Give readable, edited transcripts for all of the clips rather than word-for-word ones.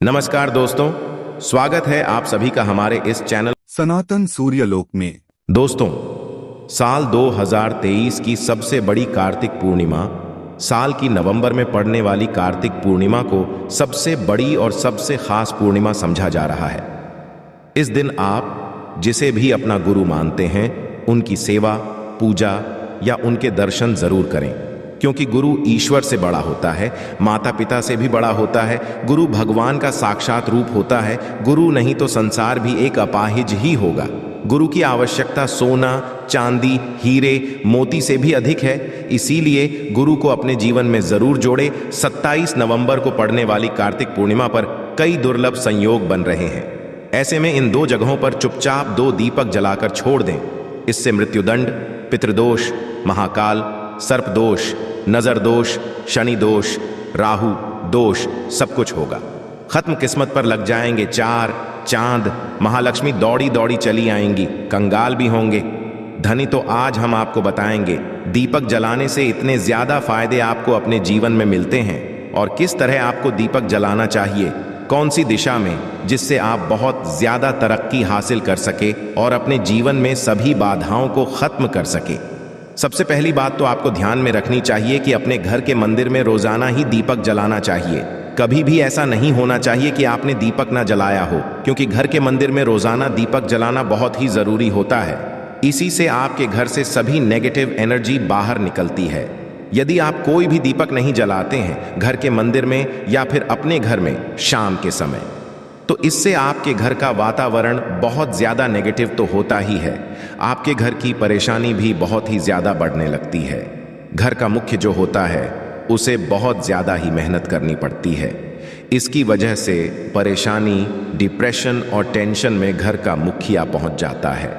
नमस्कार दोस्तों, स्वागत है आप सभी का हमारे इस चैनल सनातन सूर्यलोक में। दोस्तों, साल 2023 की सबसे बड़ी कार्तिक पूर्णिमा, साल की नवंबर में पड़ने वाली कार्तिक पूर्णिमा को सबसे बड़ी और सबसे खास पूर्णिमा समझा जा रहा है। इस दिन आप जिसे भी अपना गुरु मानते हैं, उनकी सेवा, पूजा या उनके दर्शन जरूर करें, क्योंकि गुरु ईश्वर से बड़ा होता है, माता पिता से भी बड़ा होता है। गुरु भगवान का साक्षात रूप होता है। गुरु नहीं तो संसार भी एक अपाहिज ही होगा। गुरु की आवश्यकता सोना, चांदी, हीरे, मोती से भी अधिक है। इसीलिए गुरु को अपने जीवन में जरूर जोड़े। 27 नवंबर को पड़ने वाली कार्तिक पूर्णिमा पर कई दुर्लभ संयोग बन रहे हैं। ऐसे में इन दो जगहों पर चुपचाप 2 दीपक जलाकर छोड़ दें। इससे मृत्युदंड, पितृदोष, महाकाल, सर्प दोष, नजर दोष, शनि दोष, राहु दोष सब कुछ होगा। खत्म किस्मत पर लग जाएंगे 4 चांद। महालक्ष्मी दौड़ी दौड़ी चली आएंगी, कंगाल भी होंगे। धनी तो आज हम आपको बताएंगे दीपक जलाने से इतने ज्यादा फायदे आपको अपने जीवन में मिलते हैं और किस तरह आपको दीपक जलाना चाहिए, कौन सी दिशा में, जिससे आप बहुत ज्यादा तरक्की हासिल कर सके और अपने जीवन में सभी बाधाओं को खत्म कर सके। सबसे पहली बात तो आपको ध्यान में रखनी चाहिए कि अपने घर के मंदिर में रोजाना ही दीपक जलाना चाहिए। कभी भी ऐसा नहीं होना चाहिए कि आपने दीपक ना जलाया हो, क्योंकि घर के मंदिर में रोजाना दीपक जलाना बहुत ही जरूरी होता है। इसी से आपके घर से सभी नेगेटिव एनर्जी बाहर निकलती है। यदि आप कोई भी दीपक नहीं जलाते हैं घर के मंदिर में या फिर अपने घर में शाम के समय, तो इससे आपके घर का वातावरण बहुत ज्यादा नेगेटिव तो होता ही है, आपके घर की परेशानी भी बहुत ही ज्यादा बढ़ने लगती है। घर का मुख्य जो होता है उसे बहुत ज्यादा ही मेहनत करनी पड़ती है। इसकी वजह से परेशानी, डिप्रेशन और टेंशन में घर का मुखिया पहुंच जाता है।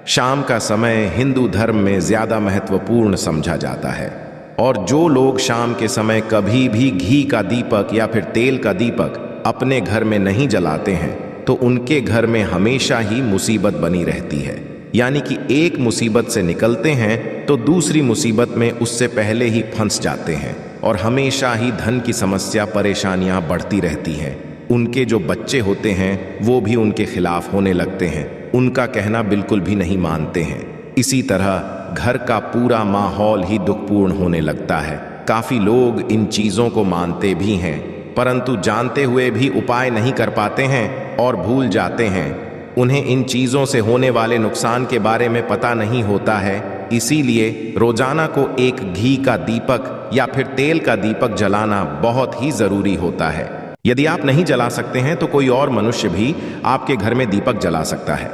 शाम का समय हिंदू धर्म में ज्यादा महत्वपूर्ण समझा जाता है और जो लोग शाम के समय कभी भी घी का दीपक या फिर तेल का दीपक अपने घर में नहीं जलाते हैं, तो उनके घर में हमेशा ही मुसीबत बनी रहती है। यानी कि एक मुसीबत से निकलते हैं तो दूसरी मुसीबत में उससे पहले ही फंस जाते हैं और हमेशा ही धन की समस्या, परेशानियां बढ़ती रहती हैं। उनके जो बच्चे होते हैं वो भी उनके खिलाफ होने लगते हैं, उनका कहना बिल्कुल भी नहीं मानते हैं। इसी तरह घर का पूरा माहौल ही दुखपूर्ण होने लगता है। काफी लोग इन चीजों को मानते भी हैं, परंतु जानते हुए भी उपाय नहीं कर पाते हैं और भूल जाते हैं। उन्हें इन चीजों से होने वाले नुकसान के बारे में पता नहीं होता है। इसीलिए रोजाना को एक घी का दीपक या फिर तेल का दीपक जलाना बहुत ही जरूरी होता है। यदि आप नहीं जला सकते हैं तो कोई और मनुष्य भी आपके घर में दीपक जला सकता है,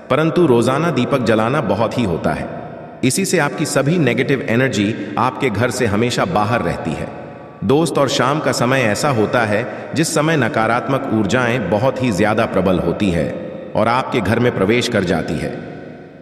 परंतु रोजाना दीपक जलाना बहुत ही होता है। इसी से आपकी सभी नेगेटिव एनर्जी आपके घर से हमेशा बाहर रहती है। दोस्त, और शाम का समय ऐसा होता है जिस समय नकारात्मक ऊर्जाएं बहुत ही ज्यादा प्रबल होती है और आपके घर में प्रवेश कर जाती है।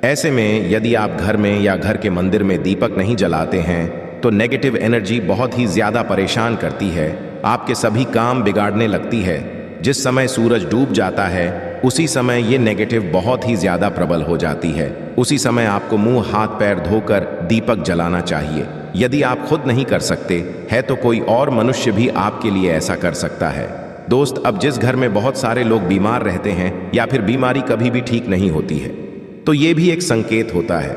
ऐसे में यदि आप घर में या घर के मंदिर में दीपक नहीं जलाते हैं तो नेगेटिव एनर्जी बहुत ही ज्यादा परेशान करती है, आपके सभी काम बिगाड़ने लगती है। जिस समय सूरज डूब जाता है उसी समय ये नेगेटिव बहुत ही ज्यादा प्रबल हो जाती है। उसी समय आपको मुंह हाथ पैर धोकर दीपक जलाना चाहिए। यदि आप खुद नहीं कर सकते है तो कोई और मनुष्य भी आपके लिए ऐसा कर सकता है। दोस्त, अब जिस घर में बहुत सारे लोग बीमार रहते हैं या फिर बीमारी कभी भी ठीक नहीं होती है, तो ये भी एक संकेत होता है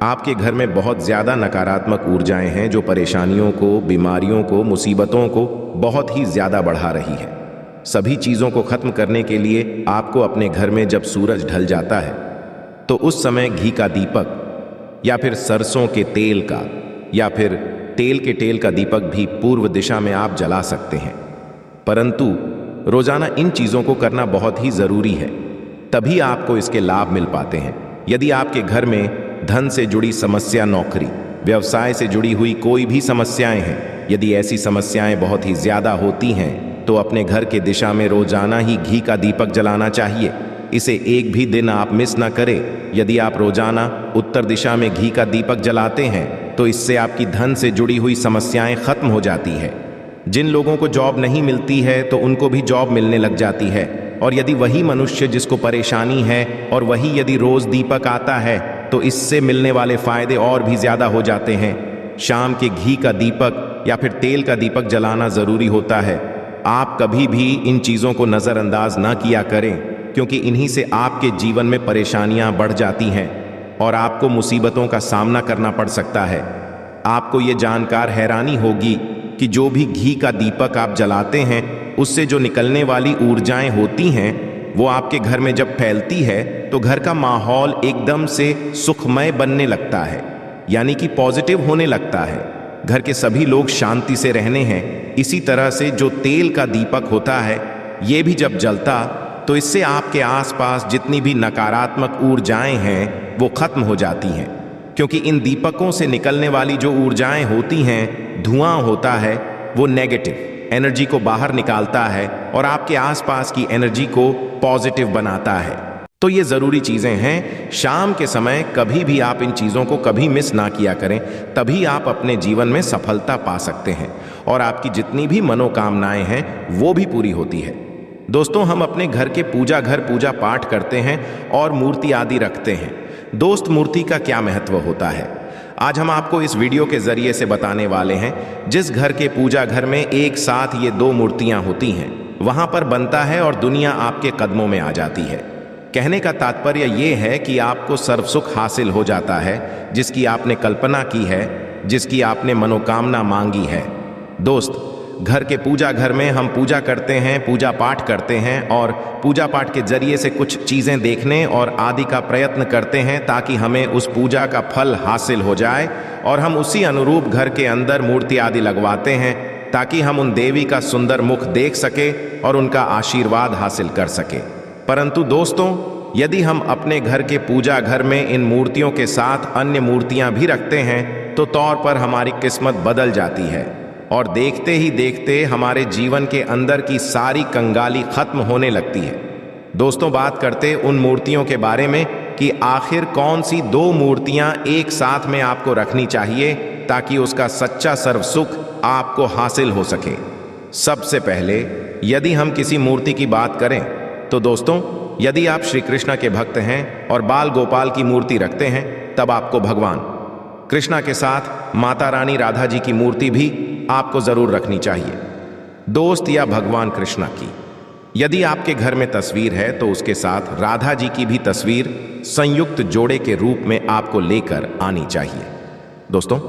आपके घर में बहुत ज्यादा नकारात्मक ऊर्जाएं हैं जो परेशानियों को, बीमारियों को, मुसीबतों को बहुत ही ज्यादा बढ़ा रही है। सभी चीजों को खत्म करने के लिए आपको अपने घर में जब सूरज ढल जाता है तो उस समय घी का दीपक या फिर सरसों के तेल का या फिर तेल के तेल का दीपक भी पूर्व दिशा में आप जला सकते हैं, परंतु रोजाना इन चीजों को करना बहुत ही जरूरी है, तभी आपको इसके लाभ मिल पाते हैं। यदि आपके घर में धन से जुड़ी समस्या, नौकरी, व्यवसाय से जुड़ी हुई कोई भी समस्याएं हैं, यदि ऐसी समस्याएं बहुत ही ज्यादा होती हैं तो अपने घर के दिशा में रोजाना ही घी का दीपक जलाना चाहिए। इसे एक भी दिन आप मिस ना करें। यदि आप रोजाना उत्तर दिशा में घी का दीपक जलाते हैं तो इससे आपकी धन से जुड़ी हुई समस्याएं खत्म हो जाती है। जिन लोगों को जॉब नहीं मिलती है तो उनको भी जॉब मिलने लग जाती है, और यदि वही मनुष्य जिसको परेशानी है और वही यदि रोज दीपक आता है तो इससे मिलने वाले फायदे और भी ज्यादा हो जाते हैं। शाम के घी का दीपक या फिर तेल का दीपक जलाना जरूरी होता है। आप कभी भी इन चीज़ों को नज़रअंदाज ना किया करें, क्योंकि इन्हीं से आपके जीवन में परेशानियां बढ़ जाती हैं और आपको मुसीबतों का सामना करना पड़ सकता है। आपको ये जानकर हैरानी होगी कि जो भी घी का दीपक आप जलाते हैं, उससे जो निकलने वाली ऊर्जाएं होती हैं, वो आपके घर में जब फैलती है तो घर का माहौल एकदम से सुखमय बनने लगता है, यानी कि पॉजिटिव होने लगता है। घर के सभी लोग शांति से रहने हैं। इसी तरह से जो तेल का दीपक होता है, ये भी जब जलता तो इससे आपके आसपास जितनी भी नकारात्मक ऊर्जाएं हैं वो खत्म हो जाती हैं, क्योंकि इन दीपकों से निकलने वाली जो ऊर्जाएं होती हैं, धुआं होता है, वो नेगेटिव एनर्जी को बाहर निकालता है और आपके आसपास की एनर्जी को पॉजिटिव बनाता है। तो ये ज़रूरी चीज़ें हैं। शाम के समय कभी भी आप इन चीज़ों को कभी मिस ना किया करें, तभी आप अपने जीवन में सफलता पा सकते हैं और आपकी जितनी भी मनोकामनाएं हैं वो भी पूरी होती है। दोस्तों, हम अपने घर के पूजा पाठ करते हैं और मूर्ति आदि रखते हैं। दोस्त, मूर्ति का क्या महत्व होता है, आज हम आपको इस वीडियो के जरिए से बताने वाले हैं। जिस घर के पूजा घर में एक साथ ये दो मूर्तियां होती हैं, वहां पर बनता है और दुनिया आपके कदमों में आ जाती है। कहने का तात्पर्य ये है कि आपको सर्वसुख हासिल हो जाता है, जिसकी आपने कल्पना की है, जिसकी आपने मनोकामना मांगी है। दोस्त, घर के पूजा घर में हम पूजा करते हैं, पूजा पाठ करते हैं और पूजा पाठ के जरिए से कुछ चीज़ें देखने और आदि का प्रयत्न करते हैं ताकि हमें उस पूजा का फल हासिल हो जाए, और हम उसी अनुरूप घर के अंदर मूर्ति आदि लगवाते हैं ताकि हम उन देवी का सुंदर मुख देख सके और उनका आशीर्वाद हासिल कर सके। परंतु दोस्तों, यदि हम अपने घर के पूजा घर में इन मूर्तियों के साथ अन्य मूर्तियां भी रखते हैं तो तौर पर हमारी किस्मत बदल जाती है और देखते ही देखते हमारे जीवन के अंदर की सारी कंगाली खत्म होने लगती है। दोस्तों, बात करते उन मूर्तियों के बारे में कि आखिर कौन सी दो मूर्तियां एक साथ में आपको रखनी चाहिए ताकि उसका सच्चा सर्व सुख आपको हासिल हो सके। सबसे पहले यदि हम किसी मूर्ति की बात करें तो दोस्तों, यदि आप श्री कृष्ण के भक्त हैं और बाल गोपाल की मूर्ति रखते हैं, तब आपको भगवान कृष्णा के साथ माता रानी राधा जी की मूर्ति भी आपको जरूर रखनी चाहिए। दोस्त, या भगवान कृष्णा की यदि आपके घर में तस्वीर है तो उसके साथ राधा जी की भी तस्वीर संयुक्त जोड़े के रूप में आपको लेकर आनी चाहिए। दोस्तों,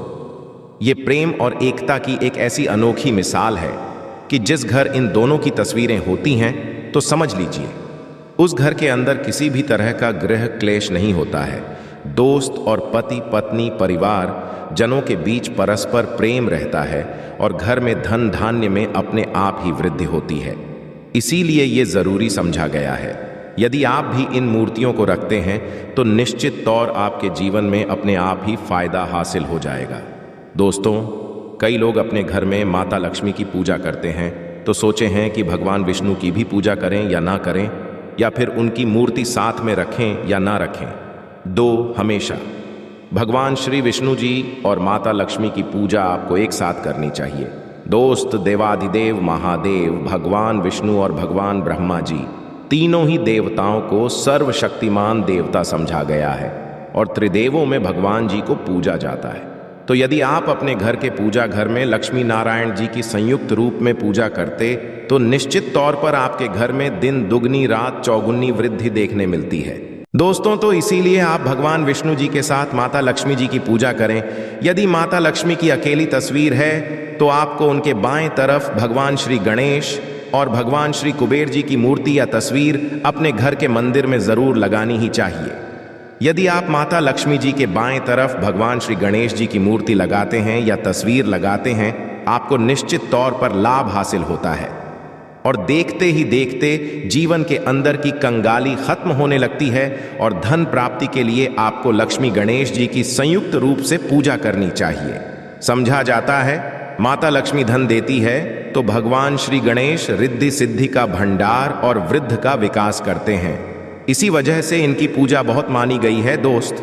ये प्रेम और एकता की एक ऐसी अनोखी मिसाल है कि जिस घर इन दोनों की तस्वीरें होती हैं तो समझ लीजिए उस घर के अंदर किसी भी तरह का गृह क्लेश नहीं होता है। दोस्त और पति पत्नी परिवार जनों के बीच परस्पर प्रेम रहता है और घर में धन धान्य में अपने आप ही वृद्धि होती है। इसीलिए ये जरूरी समझा गया है। यदि आप भी इन मूर्तियों को रखते हैं तो निश्चित तौर आपके जीवन में अपने आप ही फायदा हासिल हो जाएगा। दोस्तों, कई लोग अपने घर में माता लक्ष्मी की पूजा करते हैं तो सोचे हैं कि भगवान विष्णु की भी पूजा करें या ना करें, या फिर उनकी मूर्ति साथ में रखें या ना रखें। हमेशा भगवान श्री विष्णु जी और माता लक्ष्मी की पूजा आपको एक साथ करनी चाहिए। दोस्त, देवाधिदेव महादेव भगवान विष्णु और भगवान ब्रह्मा जी तीनों ही देवताओं को सर्वशक्तिमान देवता समझा गया है और त्रिदेवों में भगवान जी को पूजा जाता है। तो यदि आप अपने घर के पूजा घर में लक्ष्मी नारायण जी की संयुक्त रूप में पूजा करते तो निश्चित तौर पर आपके घर में दिन दुगनी रात चौगुनी वृद्धि देखने मिलती है। दोस्तों, तो इसीलिए आप भगवान विष्णु जी के साथ माता लक्ष्मी जी की पूजा करें। यदि माता लक्ष्मी की अकेली तस्वीर है तो आपको उनके बाएं तरफ भगवान श्री गणेश और भगवान श्री कुबेर जी की मूर्ति या तस्वीर अपने घर के मंदिर में जरूर लगानी ही चाहिए। यदि आप माता लक्ष्मी जी के बाएं तरफ भगवान श्री गणेश जी की मूर्ति लगाते हैं या तस्वीर लगाते हैं, आपको निश्चित तौर पर लाभ हासिल होता है और देखते ही देखते जीवन के अंदर की कंगाली खत्म होने लगती है और धन प्राप्ति के लिए आपको लक्ष्मी गणेश जी की संयुक्त रूप से पूजा करनी चाहिए। समझा जाता है माता लक्ष्मी धन देती है तो भगवान श्री गणेश रिद्धि सिद्धि का भंडार और वृद्धि का विकास करते हैं। इसी वजह से इनकी पूजा बहुत मानी गई है। दोस्त,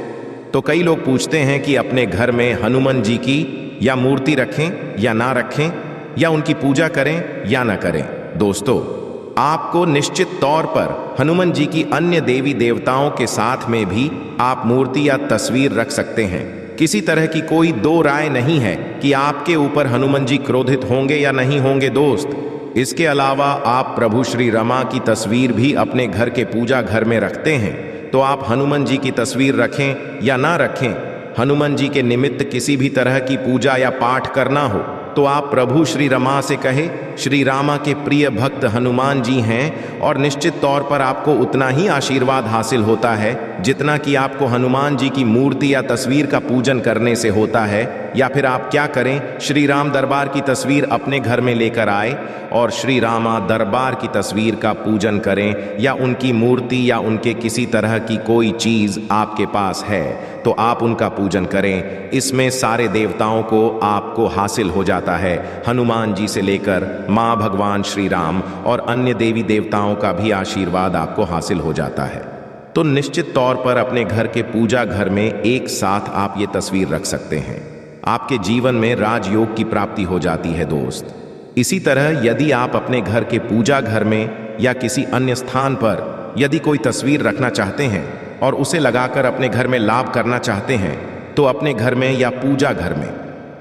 तो कई लोग पूछते हैं कि अपने घर में हनुमान जी की या मूर्ति रखें या ना रखें, या उनकी पूजा करें या ना करें। दोस्तों, आपको निश्चित तौर पर हनुमान जी की अन्य देवी देवताओं के साथ में भी आप मूर्ति या तस्वीर रख सकते हैं। किसी तरह की कोई दो राय नहीं है कि आपके ऊपर हनुमान जी क्रोधित होंगे या नहीं होंगे। दोस्त, इसके अलावा आप प्रभु श्री रमा की तस्वीर भी अपने घर के पूजा घर में रखते हैं तो आप हनुमान जी की तस्वीर रखें या ना रखें, हनुमान जी के निमित्त किसी भी तरह की पूजा या पाठ करना हो तो आप प्रभु श्री रमा से कहे श्री रामा के प्रिय भक्त हनुमान जी हैं और निश्चित तौर पर आपको उतना ही आशीर्वाद हासिल होता है जितना कि आपको हनुमान जी की मूर्ति या तस्वीर का पूजन करने से होता है। या फिर आप क्या करें, श्री राम दरबार की तस्वीर अपने घर में लेकर आए और श्री रामा दरबार की तस्वीर का पूजन करें, या उनकी मूर्ति या उनके किसी तरह की कोई चीज़ आपके पास है तो आप उनका पूजन करें। इसमें सारे देवताओं को आपको हासिल हो जाता है, हनुमान जी से लेकर माँ भगवान श्री राम और अन्य देवी देवताओं का भी आशीर्वाद आपको हासिल हो जाता है। तो निश्चित तौर पर अपने घर के पूजा घर में एक साथ आप ये तस्वीर रख सकते हैं, आपके जीवन में राजयोग की प्राप्ति हो जाती है दोस्त। इसी तरह यदि आप अपने घर के पूजा घर में या किसी अन्य स्थान पर यदि कोई तस्वीर रखना चाहते हैं और उसे लगाकर अपने घर में लाभ करना चाहते हैं तो अपने घर में या पूजा घर में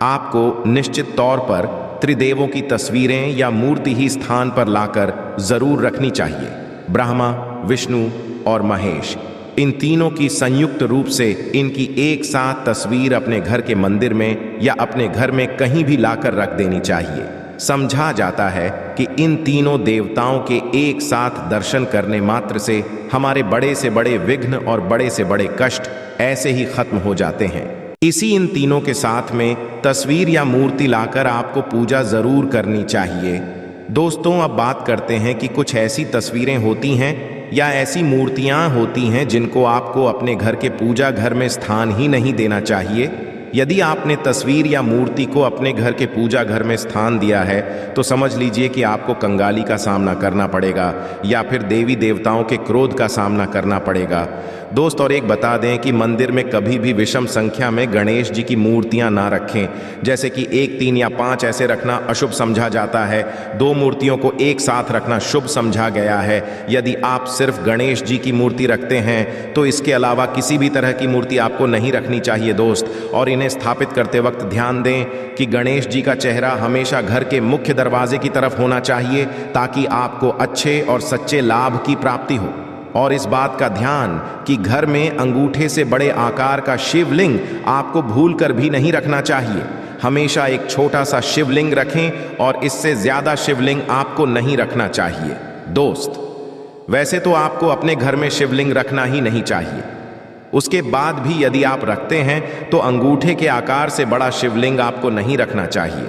आपको निश्चित तौर पर त्रिदेवों की तस्वीरें या मूर्ति ही स्थान पर लाकर जरूर रखनी चाहिए। ब्रह्मा, विष्णु और महेश, इन तीनों की संयुक्त रूप से इनकी एक साथ तस्वीर अपने घर के मंदिर में या अपने घर में कहीं भी लाकर रख देनी चाहिए। समझा जाता है कि इन तीनों देवताओं के एक साथ दर्शन करने मात्र से हमारे बड़े से बड़े विघ्न और बड़े से बड़े कष्ट ऐसे ही खत्म हो जाते हैं। इसी इन तीनों के साथ में तस्वीर या मूर्ति लाकर आपको पूजा जरूर करनी चाहिए। दोस्तों, अब बात करते हैं कि कुछ ऐसी तस्वीरें होती हैं या ऐसी मूर्तियां होती हैं जिनको आपको अपने घर के पूजा घर में स्थान ही नहीं देना चाहिए। यदि आपने तस्वीर या मूर्ति को अपने घर के पूजा घर में स्थान दिया है तो समझ लीजिए कि आपको कंगाली का सामना करना पड़ेगा या फिर देवी देवताओं के क्रोध का सामना करना पड़ेगा दोस्त। और एक बता दें कि मंदिर में कभी भी विषम संख्या में गणेश जी की मूर्तियां ना रखें, जैसे कि 1, 3 या 5 ऐसे रखना अशुभ समझा जाता है। 2 मूर्तियों को एक साथ रखना शुभ समझा गया है। यदि आप सिर्फ गणेश जी की मूर्ति रखते हैं तो इसके अलावा किसी भी तरह की मूर्ति आपको नहीं रखनी चाहिए दोस्त। और इन्हें स्थापित करते वक्त ध्यान दें कि गणेश जी का चेहरा हमेशा घर के मुख्य दरवाजे की तरफ होना चाहिए ताकि आपको अच्छे और सच्चे लाभ की प्राप्ति हो। और इस बात का ध्यान कि घर में अंगूठे से बड़े आकार का शिवलिंग आपको भूलकर भी नहीं रखना चाहिए। हमेशा एक छोटा सा शिवलिंग रखें और इससे ज्यादा शिवलिंग आपको नहीं रखना चाहिए दोस्त। वैसे तो आपको अपने घर में शिवलिंग रखना ही नहीं चाहिए, उसके बाद भी यदि आप रखते हैं तो अंगूठे के आकार से बड़ा शिवलिंग आपको नहीं रखना चाहिए।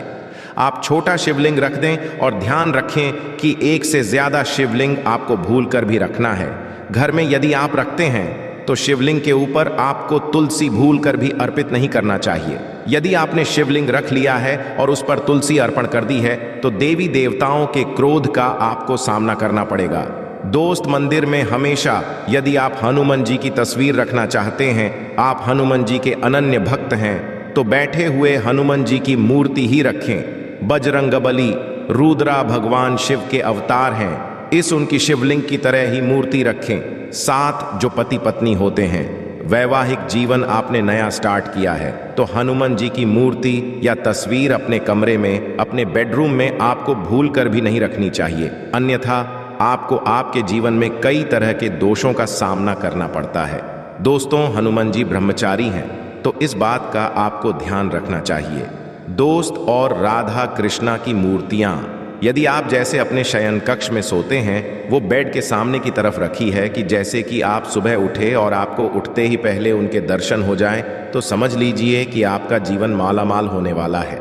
आप छोटा शिवलिंग रख दें और ध्यान रखें कि एक से ज्यादा शिवलिंग आपको भूलकर भी रखना है। घर में यदि आप रखते हैं तो शिवलिंग के ऊपर आपको तुलसी भूलकर भी अर्पित नहीं करना चाहिए। यदि आपने शिवलिंग रख लिया है और उस पर तुलसी अर्पण कर दी है तो देवी देवताओं के क्रोध का आपको सामना करना पड़ेगा दोस्त। मंदिर में हमेशा यदि आप हनुमान जी की तस्वीर रखना चाहते हैं, आप हनुमान जी के अनन्य भक्त हैं तो बैठे हुए हनुमान जी की मूर्ति ही रखें। बजरंगबली रुद्रा भगवान शिव के अवतार हैं, इस उनकी शिवलिंग की तरह ही मूर्ति रखें। 7 जो पति पत्नी होते हैं, वैवाहिक जीवन आपने नया स्टार्ट किया है तो हनुमान जी की मूर्ति या तस्वीर अपने कमरे में, अपने बेडरूम में आपको भूल कर भी नहीं रखनी चाहिए, अन्यथा आपको आपके जीवन में कई तरह के दोषों का सामना करना पड़ता है। दोस्तों, हनुमान जी ब्रह्मचारी हैं तो इस बात का आपको ध्यान रखना चाहिए दोस्त। और राधा कृष्णा की मूर्तियां यदि आप जैसे अपने शयन कक्ष में सोते हैं वो बेड के सामने की तरफ रखी है कि जैसे कि आप सुबह उठे और आपको उठते ही पहले उनके दर्शन हो जाएं तो समझ लीजिए कि आपका जीवन मालामाल होने वाला है।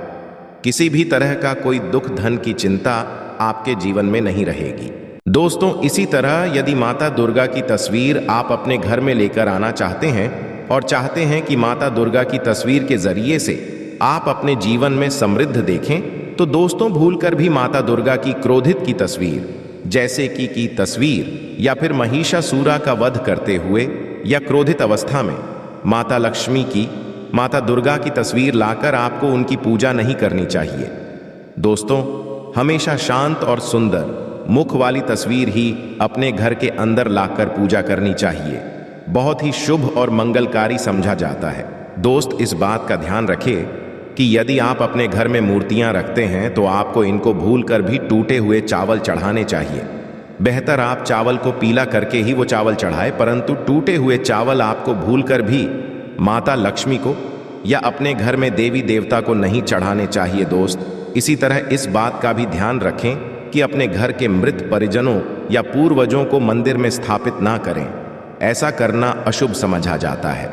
किसी भी तरह का कोई दुख धन की चिंता आपके जीवन में नहीं रहेगी दोस्तों। इसी तरह यदि माता दुर्गा की तस्वीर आप अपने घर में लेकर आना चाहते हैं और चाहते हैं कि माता दुर्गा की तस्वीर के जरिए से आप अपने जीवन में समृद्ध देखें तो दोस्तों भूलकर भी माता दुर्गा की क्रोधित की तस्वीर जैसे की तस्वीर या फिर महिषासुरा का वध करते हुए या क्रोधित अवस्था में माता लक्ष्मी की, माता दुर्गा की तस्वीर लाकर आपको उनकी पूजा नहीं करनी चाहिए दोस्तों। हमेशा शांत और सुंदर मुख वाली तस्वीर ही अपने घर के अंदर लाकर पूजा करनी चाहिए, बहुत ही शुभ और मंगलकारी समझा जाता है दोस्त। इस बात का ध्यान रखें कि यदि आप अपने घर में मूर्तियां रखते हैं तो आपको इनको भूलकर भी टूटे हुए चावल चढ़ाने चाहिए। बेहतर आप चावल को पीला करके ही वो चावल चढ़ाए, परंतु टूटे हुए चावल आपको भूलकर भी माता लक्ष्मी को या अपने घर में देवी देवता को नहीं चढ़ाने चाहिए दोस्त। इसी तरह इस बात का भी ध्यान रखें कि अपने घर के मृत परिजनों या पूर्वजों को मंदिर में स्थापित ना करें। ऐसा करना अशुभ समझा जाता है,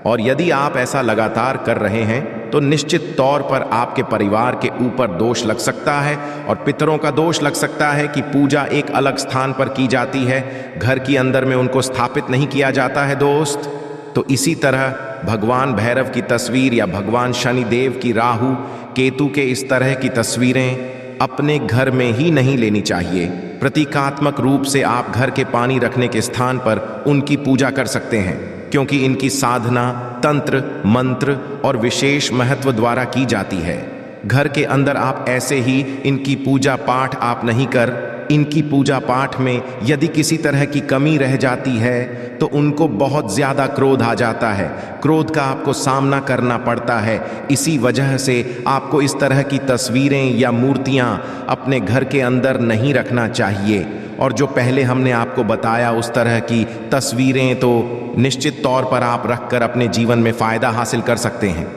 और यदि आप ऐसा लगातार कर रहे हैं तो निश्चित तौर पर आपके परिवार के ऊपर दोष लग सकता है, और पितरों का दोष लग सकता है कि पूजा एक अलग स्थान पर की जाती है, घर के अंदर में उनको स्थापित नहीं किया जाता है दोस्त। तो इसी तरह भगवान भैरव की तस्वीर या भगवान शनिदेव की राहु केतु के इस तरह की तस्वीरें अपने घर में ही नहीं लेनी चाहिए। प्रतीकात्मक रूप से आप घर के पानी रखने के स्थान पर उनकी पूजा कर सकते हैं, क्योंकि इनकी साधना तंत्र मंत्र और विशेष महत्व द्वारा की जाती है। घर के अंदर आप ऐसे ही इनकी पूजा पाठ आप नहीं कर, इनकी पूजा पाठ में यदि किसी तरह की कमी रह जाती है तो उनको बहुत ज़्यादा क्रोध आ जाता है, क्रोध का आपको सामना करना पड़ता है। इसी वजह से आपको इस तरह की तस्वीरें या मूर्तियां अपने घर के अंदर नहीं रखना चाहिए। और जो पहले हमने आपको बताया उस तरह की तस्वीरें तो निश्चित तौर पर आप रखकर अपने जीवन में फ़ायदा हासिल कर सकते हैं।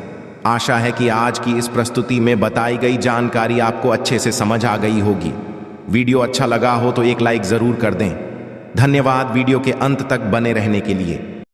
आशा है कि आज की इस प्रस्तुति में बताई गई जानकारी आपको अच्छे से समझ आ गई होगी। वीडियो अच्छा लगा हो तो एक लाइक ज़रूर कर दें। धन्यवाद वीडियो के अंत तक बने रहने के लिए।